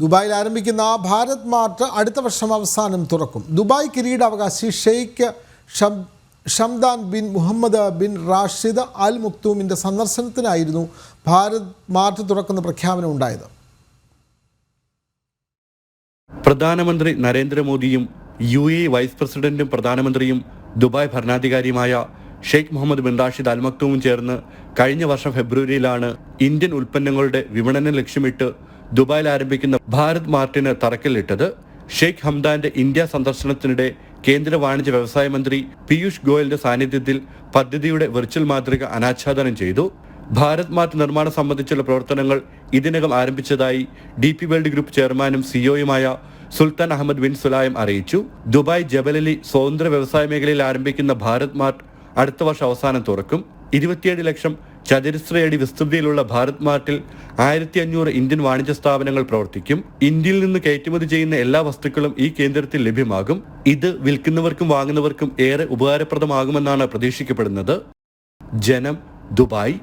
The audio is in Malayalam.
ദുബായിൽ ആരംഭിക്കുന്ന ഭാരത് മാർട്ട് അടുത്ത വർഷം അവസാനം തുറക്കും. ദുബായ് കിരീടാവകാശി Sheikh Shamdan bin Mohammed bin Rashid Al മക്തൂമിൻ്റെ സന്ദർശനത്തിനായിരുന്നു ഭാരത് മാർട്ട് തുറക്കുന്ന പ്രഖ്യാപനം ഉണ്ടായത്. പ്രധാനമന്ത്രി നരേന്ദ്രമോദിയും UAE വൈസ് പ്രസിഡന്റും പ്രധാനമന്ത്രിയും ദുബായ് ഭരണാധികാരിയുമായ Sheikh Mohammed bin Rashid Al മക്തൂമും ചേർന്ന് കഴിഞ്ഞ വർഷം ഫെബ്രുവരിയിലാണ് ഇന്ത്യൻ ഉൽപ്പന്നങ്ങളുടെ വിപണനം ലക്ഷ്യമിട്ട് ദുബായിൽ ആരംഭിക്കുന്ന ഭാരത് മാർട്ടിന് തറക്കല്ലിട്ടത്. ഷെയ്ഖ് ഹംദാന്റെ ഇന്ത്യ സന്ദർശനത്തിനിടെ കേന്ദ്ര വാണിജ്യ വ്യവസായ മന്ത്രി പീയൂഷ് ഗോയലിന്റെ സാന്നിധ്യത്തിൽ പദ്ധതിയുടെ വെർച്വൽ മാതൃക അനാച്ഛാദനം ചെയ്തു. ഭാരത് മാർട്ട് നിർമ്മാണം സംബന്ധിച്ചുള്ള പ്രവർത്തനങ്ങൾ ഇതിനകം ആരംഭിച്ചതായി DP വേൾഡ് ഗ്രൂപ്പ് ചെയർമാനും സിഇഒയുമായ സുൽത്താൻ അഹമ്മദ് ബിൻ സുലായം അറിയിച്ചു. ദുബായ് ജബലലി സ്വതന്ത്ര വ്യവസായ മേഖലയിൽ ആരംഭിക്കുന്ന ഭാരത് മാർട്ട് അടുത്ത വർഷം അവസാനം തുറക്കും. 27 ലക്ഷം ചതുരശ്രയടി വിസ്തൃതിയിലുള്ള ഭാരത് മാർട്ടിൽ 1500 ഇന്ത്യൻ വാണിജ്യ സ്ഥാപനങ്ങൾ പ്രവർത്തിക്കും. ഇന്ത്യയിൽ നിന്ന് കയറ്റുമതി ചെയ്യുന്ന എല്ലാ വസ്തുക്കളും ഈ കേന്ദ്രത്തിൽ ലഭ്യമാകും. ഇത് വിൽക്കുന്നവർക്കും വാങ്ങുന്നവർക്കും ഏറെ ഉപകാരപ്രദമാകുമെന്നാണ് പ്രതീക്ഷിക്കപ്പെടുന്നത്. ജനം, ദുബായ്.